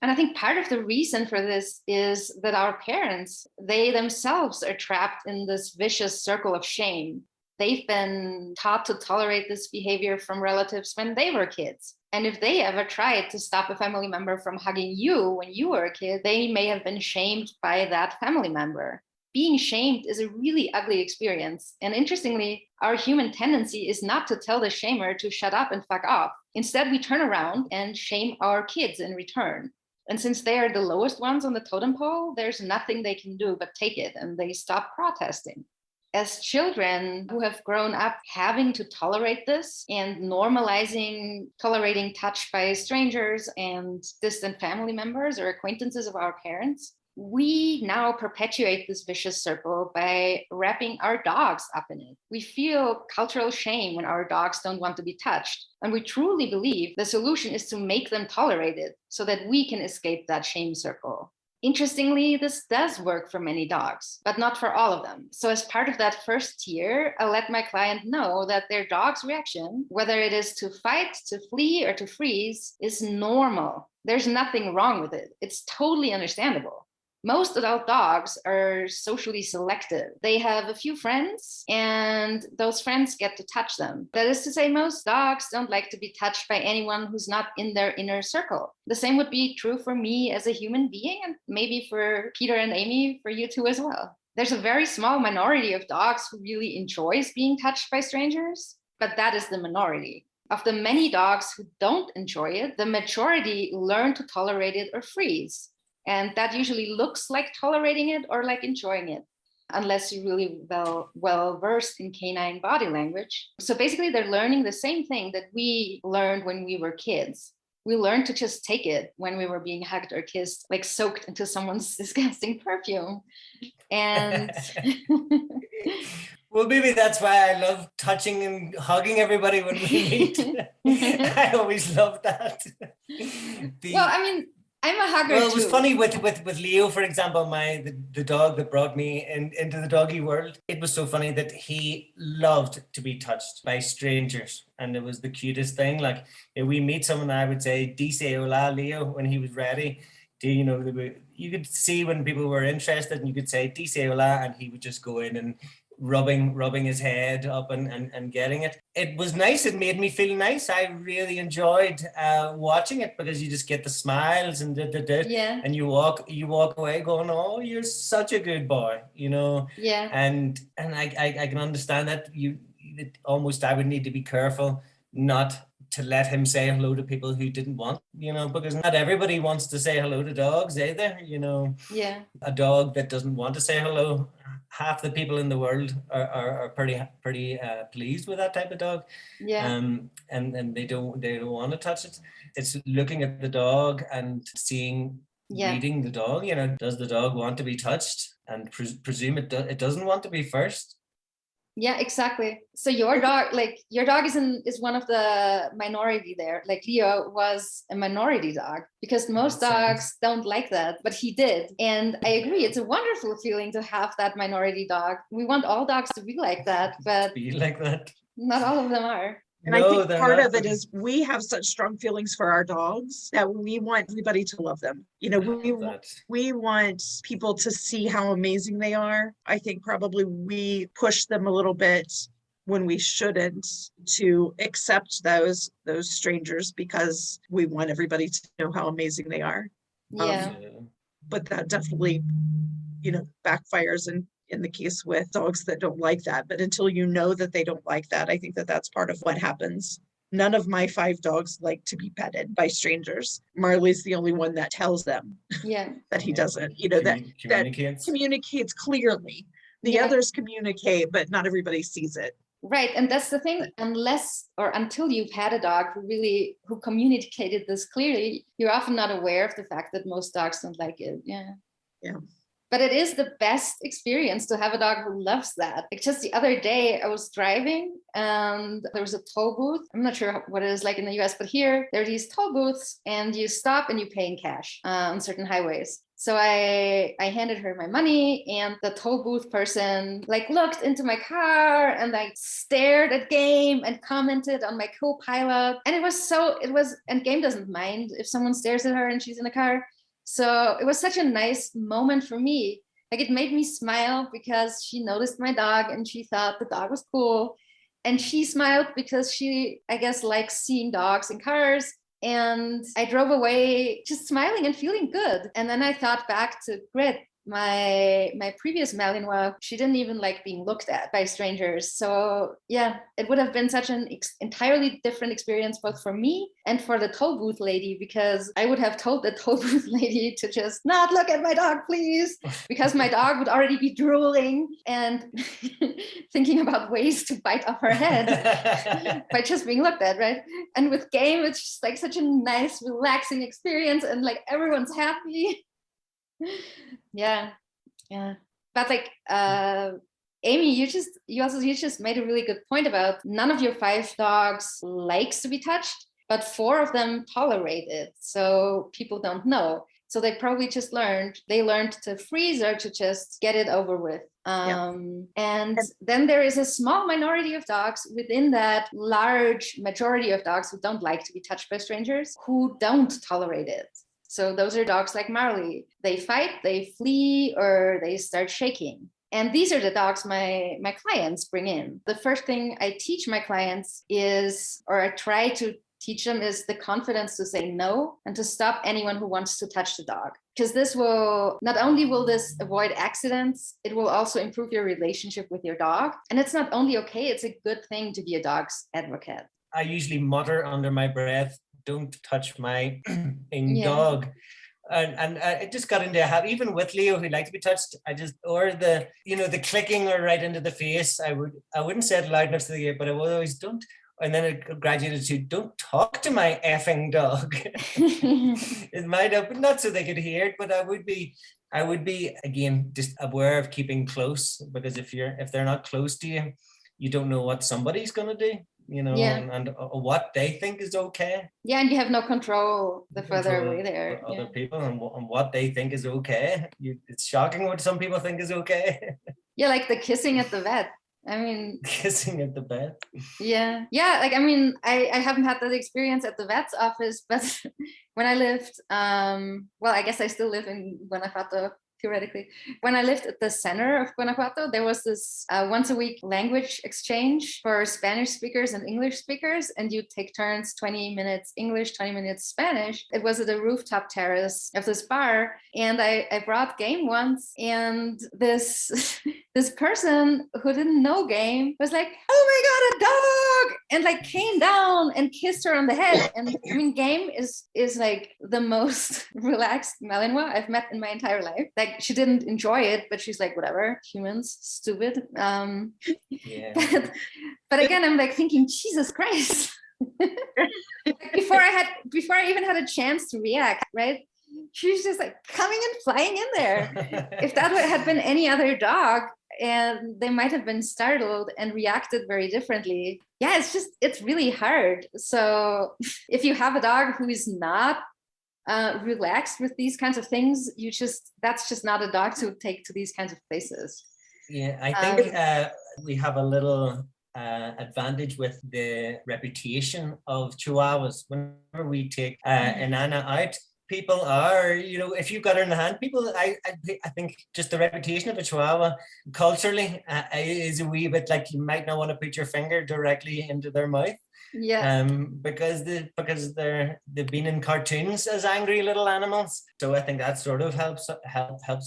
And I think part of the reason for this is that our parents, they themselves are trapped in this vicious circle of shame. They've been taught to tolerate this behavior from relatives when they were kids. And if they ever tried to stop a family member from hugging you when you were a kid, they may have been shamed by that family member. Being shamed is a really ugly experience. And interestingly, our human tendency is not to tell the shamer to shut up and fuck off. Instead, we turn around and shame our kids in return. And since they are the lowest ones on the totem pole, there's nothing they can do but take it, and they stop protesting. As children who have grown up having to tolerate this and normalizing tolerating touch by strangers and distant family members or acquaintances of our parents, we now perpetuate this vicious circle by wrapping our dogs up in it. We feel cultural shame when our dogs don't want to be touched. And we truly believe the solution is to make them tolerate it so that we can escape that shame circle. Interestingly, this does work for many dogs, but not for all of them. So as part of that first tier, I let my client know that their dog's reaction, whether it is to fight, to flee, or to freeze, is normal. There's nothing wrong with it. It's totally understandable. Most adult dogs are socially selective. They have a few friends and those friends get to touch them. That is to say, most dogs don't like to be touched by anyone who's not in their inner circle. The same would be true for me as a human being, and maybe for Peter and Amy, for you too as well. There's a very small minority of dogs who really enjoys being touched by strangers, but that is the minority. Of the many dogs who don't enjoy it, the majority learn to tolerate it or freeze. And that usually looks like tolerating it or like enjoying it, unless you're really well versed in canine body language. So basically, they're learning the same thing that we learned when we were kids. We learned to just take it when we were being hugged or kissed, like soaked into someone's disgusting perfume. And well, maybe that's why I love touching and hugging everybody when we meet. I always love that. Well, I mean, I'm a hugger. Well, it was too. funny with Leo, for example, the dog that brought me into the doggy world. It was so funny that he loved to be touched by strangers, and it was the cutest thing. Like, if we meet someone, I would say "Dice hola, Leo," when he was ready. You could see when people were interested, and you could say "Dice hola," and he would just go in and rubbing his head up and getting it. It was nice. It made me feel nice. I really enjoyed watching it, because you just get the smiles and yeah. and you walk away going, oh, you're such a good boy, Yeah. And I can understand that I would need to be careful not to let him say hello to people who didn't want, because not everybody wants to say hello to dogs either, Yeah. A dog that doesn't want to say hello, half the people in the world are pretty pleased with that type of dog. Yeah. And they don't want to touch it. It's looking at the dog and seeing, reading the dog, does the dog want to be touched, and presume it doesn't want to be first. Yeah, exactly. So your dog is one of the minority there. Like Leo was a minority dog, because most dogs don't like that, but he did. And I agree, it's a wonderful feeling to have that minority dog. We want all dogs to be like that, but be like that. Not all of them are. And I think part of it is we have such strong feelings for our dogs that we want everybody to love them. We want people to see how amazing they are. I think probably we push them a little bit when we shouldn't, to accept those strangers, because we want everybody to know how amazing they are. Yeah. But that definitely, backfires in the case with dogs that don't like that. But until you know that they don't like that, I think that that's part of what happens. None of my 5 dogs like to be petted by strangers. Marley's the only one that tells them that he doesn't, that communicates clearly. The others communicate, but not everybody sees it. Right. And that's the thing, until you've had a dog who communicated this clearly, you're often not aware of the fact that most dogs don't like it. Yeah. But it is the best experience to have a dog who loves that. Like, just the other day, I was driving and there was a toll booth. I'm not sure what it is like in the US, but here there are these toll booths, and you stop and you pay in cash on certain highways. So I handed her my money, and the toll booth person looked into my car and stared at Game and commented on my co-pilot. And and Game doesn't mind if someone stares at her and she's in the car. So it was such a nice moment for me. It made me smile because she noticed my dog and she thought the dog was cool. And she smiled because she, I guess, likes seeing dogs in cars. And I drove away just smiling and feeling good. And then I thought back to Grit, my previous Malinois. She didn't even like being looked at by strangers. So yeah, it would have been such an entirely different experience, both for me and for the toll booth lady, because I would have told the toll booth lady to just not look at my dog, please, because my dog would already be drooling and thinking about ways to bite off her head by just being looked at, right? And with Game, it's just such a nice, relaxing experience, and everyone's happy. Yeah. But Amy, you just made a really good point about none of your 5 dogs likes to be touched, but 4 of them tolerate it. So people don't know. So they probably just learned to freeze or to just get it over with. And then there is a small minority of dogs within that large majority of dogs who don't like to be touched by strangers, who don't tolerate it. So those are dogs like Marley. They fight, they flee, or they start shaking. And these are the dogs my clients bring in. The first thing I teach my clients is, or I try to teach them, is the confidence to say no and to stop anyone who wants to touch the dog. Because this will, not only will this avoid accidents, it will also improve your relationship with your dog. And it's not only okay, it's a good thing to be a dog's advocate. I usually mutter under my breath, don't touch my dog. And it just got into a habit, even with Leo, who liked to be touched. Or the clicking or right into the face. I wouldn't say it loud enough to the ear, but I would always don't. And then it graduated to, don't talk to my effing dog. It might have, but not so they could hear it, but I would be again just aware of keeping close, because if they're not close to you, you don't know what somebody's gonna do, and what they think is okay. Yeah, and you have no control the further away there. Other people and what they think is okay. It's shocking what some people think is okay. Yeah, like the kissing at the vet. I mean, kissing at the vet. Yeah. Like, I mean, I haven't had that experience at the vet's office, but when I lived, well, I guess I still live in Guanajuato, theoretically. When I lived at the center of Guanajuato, there was this once a week language exchange for Spanish speakers and English speakers, and you take turns, 20 minutes English, 20 minutes Spanish. It was at the rooftop terrace of this bar, and I brought Game once, and this this person who didn't know Game was like, oh my God, a dog! And like came down and kissed her on the head. And I mean, Game is like the most relaxed Malinois I've met in my entire life. Like, she didn't enjoy it, but she's like, whatever, humans, stupid. But again, I'm like thinking, Jesus Christ. before I even had a chance to react, right? She's just like coming and flying in there. If that had been any other dog, and they might have been startled and reacted very differently. Yeah, it's really hard. So if you have a dog who is not relaxed with these kinds of things, that's just not a dog to take to these kinds of places. Yeah, I think we have a little advantage with the reputation of Chihuahuas. Whenever we take Inanna out, people are, if you've got her in the hand, people, I think just the reputation of a Chihuahua culturally is a wee bit like, you might not want to put your finger directly into their mouth. Yeah. Because they've been in cartoons as angry little animals. So I think that sort of helps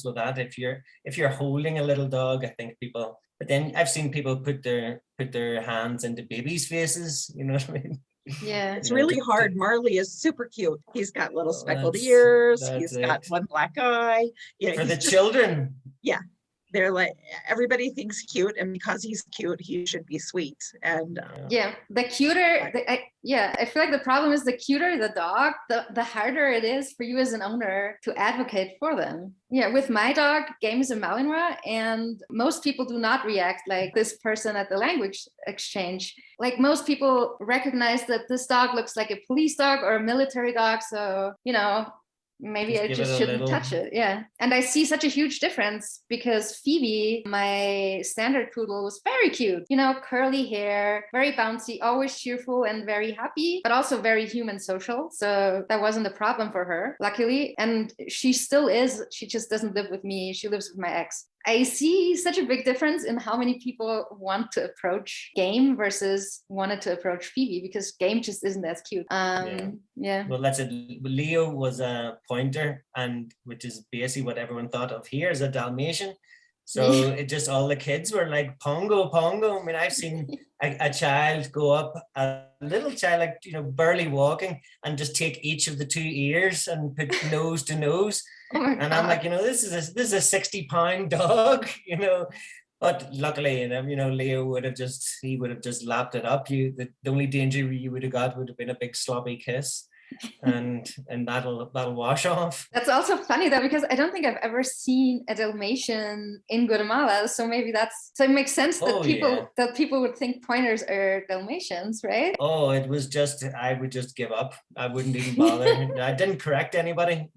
with that. If you're holding a little dog, I think people, but then I've seen people put their hands into babies' faces, you know what I mean? Yeah, it's really hard. Marley is super cute. He's got little speckled ears. He's got one black eye. For the children. Yeah, they're like, everybody thinks cute, and because he's cute, he should be sweet. And the cuter, I feel like the problem is the cuter the dog, the harder it is for you as an owner to advocate for them. Yeah, with my dog, Game is a Malinois, and most people do not react like this person at the language exchange. Like, most people recognize that this dog looks like a police dog or a military dog, so maybe I just shouldn't touch it. Yeah. And I see such a huge difference because Phoebe, my standard poodle, was very cute, curly hair, very bouncy, always cheerful and very happy, but also very human social. So that wasn't a problem for her, luckily. And she still is. She just doesn't live with me. She lives with my ex. I see such a big difference in how many people want to approach Game versus wanted to approach Phoebe, because Game just isn't as cute. Yeah. Well, that's it. Leo was a pointer, and which is basically what everyone thought of here as a Dalmatian. So it just, all the kids were like, Pongo. I mean, I've seen a child go up, a little child, like, barely walking, and just take each of the two ears and put nose to nose. Oh my God. And I'm like, this is a 60-pound dog, But luckily, Leo would have just lapped it up. The only danger you would have got would have been a big sloppy kiss. and that'll wash off. That's also funny though, because I don't think I've ever seen a Dalmatian in Guatemala. So maybe so it makes sense that people would think pointers are Dalmatians, right? Oh, it was just, I would just give up. I wouldn't even bother. I didn't correct anybody,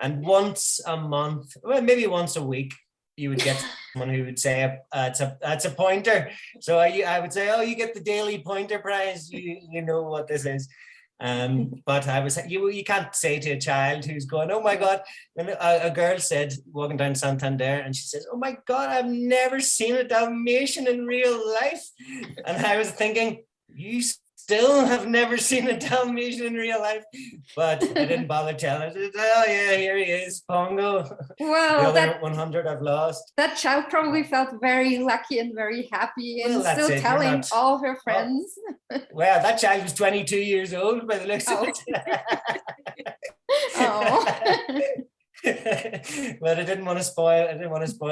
and once a month, well, maybe once a week, you would get someone who would say, it's a pointer. So I would say, oh, you get the daily pointer prize. You know what this is. But I was, you can't say to a child who's going, oh my God. And a girl said, walking down Santander, and she says, oh my God, I've never seen a Dalmatian in real life. And I was thinking, you still have never seen a Dalmatian in real life. But I didn't bother telling her. I said, oh yeah, here he is, Pongo. Well, the other 100 I've lost. That child probably felt very lucky and very happy, and still telling all her friends. Well, that child was 22 years old by the looks of it. Oh. But I didn't want to spoil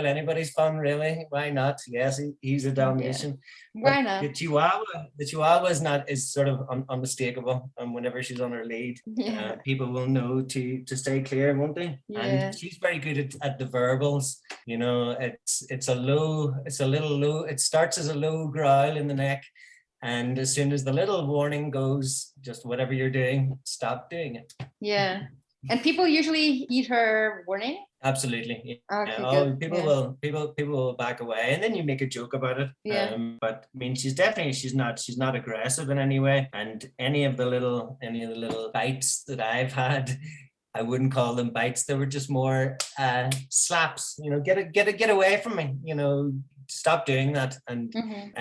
anybody's fun, really. Why not? Yes, he's a Dalmatian. Yeah. Why not? The Chihuahua is sort of unmistakable, and whenever she's on her lead, people will know to stay clear, won't they? Yeah. And she's very good at the verbals. It's a little low. It starts as a low growl in the neck, and as soon as the little warning goes, just whatever you're doing, stop doing it. Yeah. And people usually heed her warning? Absolutely. Okay, people will back away, and then you make a joke about it. Yeah. But I mean, she's not aggressive in any way. And any of the little bites that I've had, I wouldn't call them bites. They were just more slaps. Get away from me. Stop doing that. And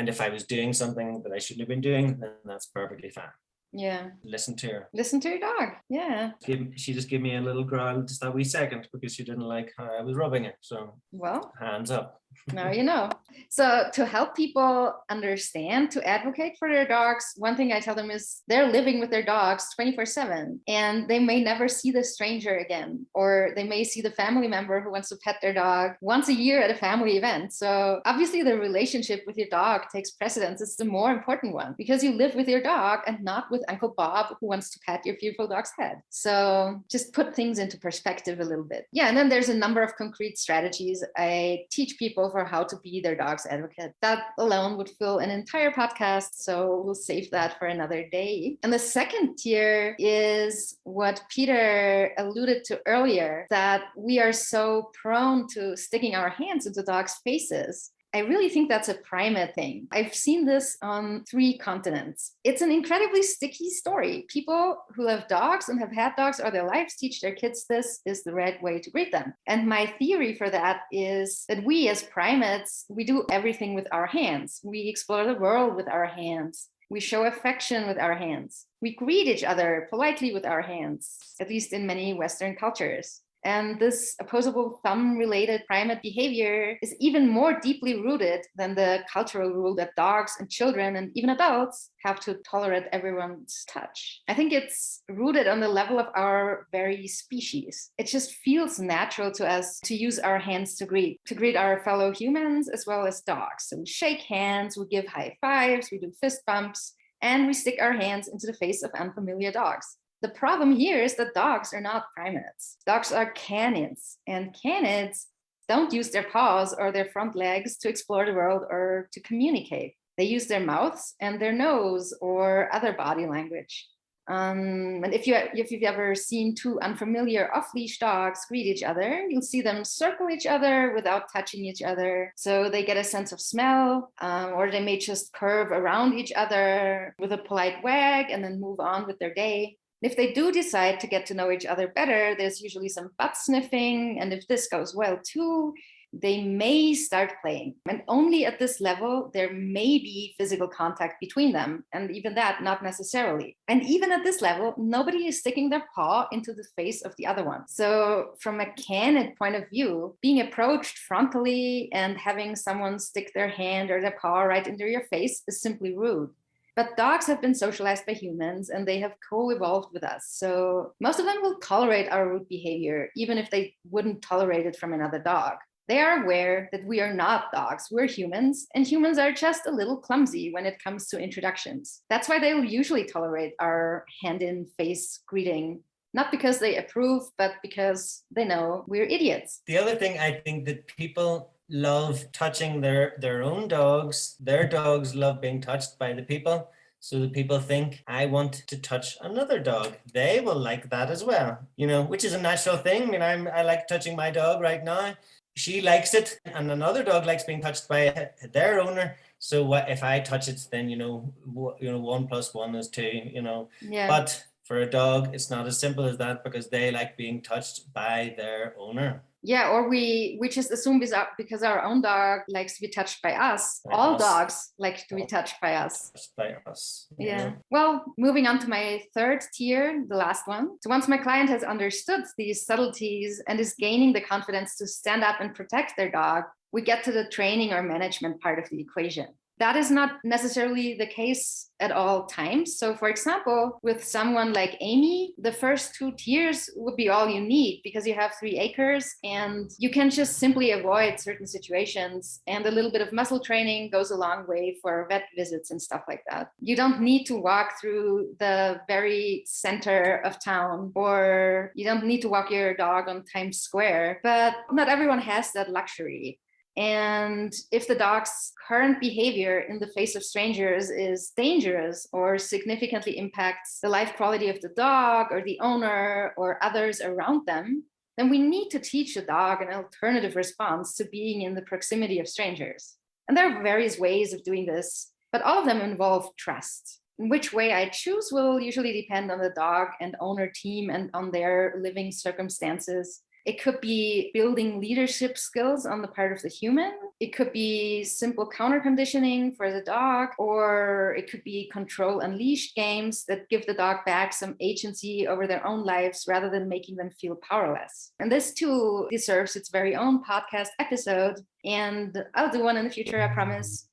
if I was doing something that I shouldn't have been doing, then that's perfectly fine. Yeah. Listen to her. Listen to your dog. Yeah. She just gave me a little growl just that wee second because she didn't like how I was rubbing it. So, well, hands up. Now you know. So to help people understand, to advocate for their dogs, one thing I tell them is they're living with their dogs 24/7, and they may never see the stranger again, or they may see the family member who wants to pet their dog once a year at a family event. So obviously the relationship with your dog takes precedence. It's the more important one because you live with your dog and not with Uncle Bob who wants to pat your beautiful dog's head. So just put things into perspective a little bit. Yeah, and then there's a number of concrete strategies I teach people for how to be their dog's advocate. That alone would fill an entire podcast, so we'll save that for another day. And the second tier is what Peter alluded to earlier, that we are so prone to sticking our hands into dogs' faces. I really think that's a primate thing. I've seen this on 3 continents. It's an incredibly sticky story. People who have dogs and have had dogs all their lives teach their kids this is the right way to greet them. And my theory for that is that we as primates, we do everything with our hands. We explore the world with our hands. We show affection with our hands. We greet each other politely with our hands, at least in many Western cultures. And this opposable thumb-related primate behavior is even more deeply rooted than the cultural rule that dogs and children and even adults have to tolerate everyone's touch. I think it's rooted on the level of our very species. It just feels natural to us to use our hands to greet our fellow humans as well as dogs. So we shake hands, we give high fives, we do fist bumps, and we stick our hands into the face of unfamiliar dogs. The problem here is that dogs are not primates. Dogs are canines, and canines don't use their paws or their front legs to explore the world or to communicate. They use their mouths and their nose or other body language. And if you've ever seen 2 unfamiliar off-leash dogs greet each other, you'll see them circle each other without touching each other. So they get a sense of smell, or they may just curve around each other with a polite wag and then move on with their day. If they do decide to get to know each other better, there's usually some butt sniffing. And if this goes well too, they may start playing. And only at this level, there may be physical contact between them. And even that, not necessarily. And even at this level, nobody is sticking their paw into the face of the other one. So from a canid point of view, being approached frontally and having someone stick their hand or their paw right into your face is simply rude. But dogs have been socialized by humans and they have co-evolved with us. So most of them will tolerate our rude behavior, even if they wouldn't tolerate it from another dog. They are aware that we are not dogs, we're humans, and humans are just a little clumsy when it comes to introductions. That's why they will usually tolerate our hand-in-face greeting, not because they approve, but because they know we're idiots. The other thing, I think that people love touching their own dogs. Their dogs love being touched by the people. So the people think, I want to touch another dog. They will like that as well, which is a natural thing. I mean, I like touching my dog right now. She likes it, and another dog likes being touched by their owner. So what if I touch it, then 1 + 1 is 2. Yeah. But for a dog, it's not as simple as that, because they like being touched by their owner. Yeah, or we just assume because our own dog likes to be touched by us. All dogs like to be touched by us. By us. Yeah. Well, moving on to my third tier, the last one. So once my client has understood these subtleties and is gaining the confidence to stand up and protect their dog, we get to the training or management part of the equation. That is not necessarily the case at all times. So for example, with someone like Amy, the first 2 tiers would be all you need, because you have 3 acres and you can just simply avoid certain situations. And a little bit of muscle training goes a long way for vet visits and stuff like that. You don't need to walk through the very center of town, or you don't need to walk your dog on Times Square, but not everyone has that luxury. And if the dog's current behavior in the face of strangers is dangerous or significantly impacts the life quality of the dog or the owner or others around them, then we need to teach the dog an alternative response to being in the proximity of strangers. And there are various ways of doing this, but all of them involve trust. Which way I choose will usually depend on the dog and owner team and on their living circumstances. It could be building leadership skills on the part of the human. It could be simple counter conditioning for the dog, or it could be control unleashed games that give the dog back some agency over their own lives rather than making them feel powerless. And this too deserves its very own podcast episode, and I'll do one in the future, I promise.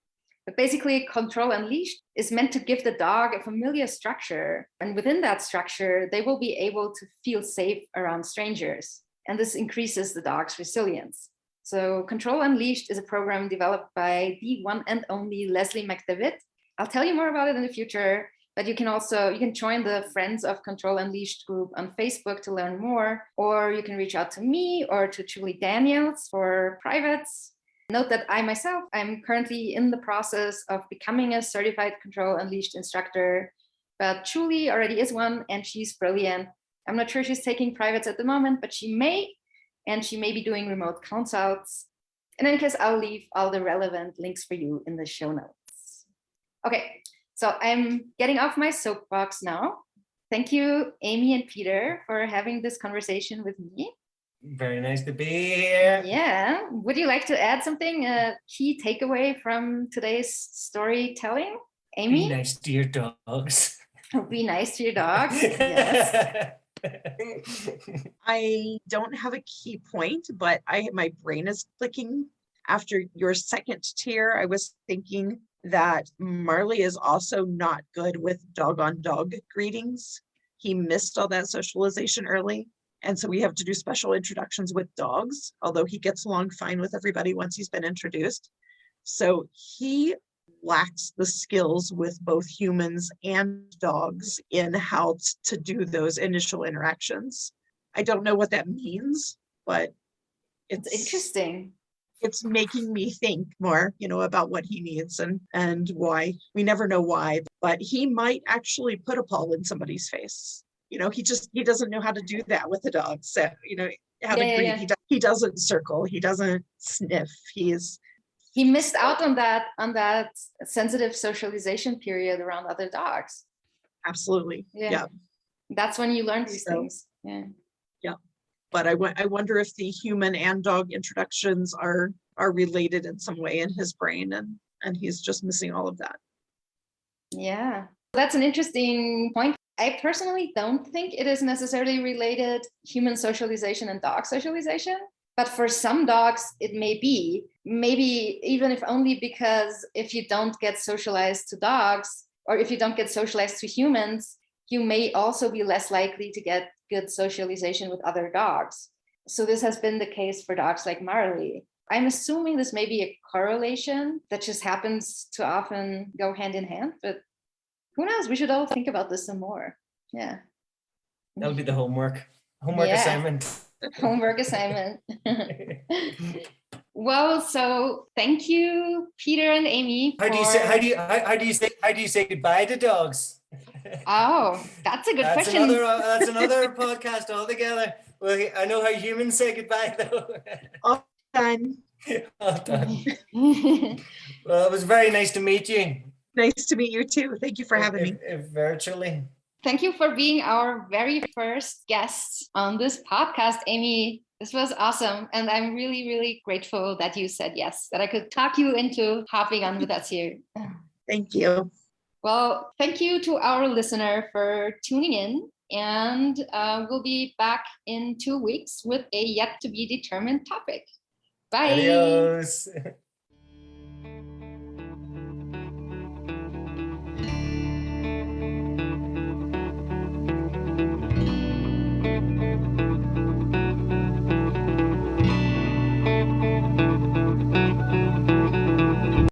But basically, Control Unleashed is meant to give the dog a familiar structure. And within that structure, they will be able to feel safe around strangers. And this increases the dog's resilience. So Control Unleashed is a program developed by the one and only Leslie McDevitt. I'll tell you more about it in the future, but you can join the Friends of Control Unleashed group on Facebook to learn more, or you can reach out to me or to Julie Daniels for privates. Note that I'm currently in the process of becoming a certified Control Unleashed instructor, but Julie already is one and she's brilliant. I'm not sure she's taking privates at the moment, but she may be doing remote consults. In any case, I'll leave all the relevant links for you in the show notes. Okay, so I'm getting off my soapbox now. Thank you, Amy and Peter, for having this conversation with me. Very nice to be here. Yeah. Would you like to add something, a key takeaway from today's storytelling? Amy? Be nice to your dogs. Be nice to your dogs. Yes. I don't have a key point, but my brain is clicking. After your second tier, I was thinking that Marley is also not good with dog-on-dog greetings. He missed all that socialization early. And so we have to do special introductions with dogs, although he gets along fine with everybody once he's been introduced. So he lacks the skills with both humans and dogs in how to do those initial interactions. I don't know what that means, but it's interesting. It's making me think more, about what he needs and why. We never know why, but he might actually put a paw in somebody's face. He doesn't know how to do that with a dog. So, how to greet. Yeah. He doesn't circle. He doesn't sniff. He missed out on that sensitive socialization period around other dogs. Absolutely. Yeah. That's when you learn these things. Yeah. Yeah. But I wonder if the human and dog introductions are related in some way in his brain, and he's just missing all of that. Yeah. That's an interesting point. I personally don't think it is necessarily related, human socialization and dog socialization. But for some dogs, it may be, maybe even if only because if you don't get socialized to dogs, or if you don't get socialized to humans, you may also be less likely to get good socialization with other dogs. So this has been the case for dogs like Marley. I'm assuming this may be a correlation that just happens to often go hand in hand, but who knows? We should all think about this some more. Yeah. That'll be the homework Yeah. assignment. Homework assignment. Well, so thank you, Peter and Amy. How do you say goodbye to dogs? Oh, that's a good That's question. That's another podcast altogether. Well, I know how humans say goodbye though. All done. All done. Well, it was very nice to meet you. Nice to meet you too. Thank you for having me. Virtually. Thank you for being our very first guest on this podcast, Amy. This was awesome. And I'm really, really grateful that you said yes, that I could talk you into hopping on with us here. Thank you. Well, thank you to our listener for tuning in. And we'll be back in 2 weeks with a yet to be determined topic. Bye. Adios.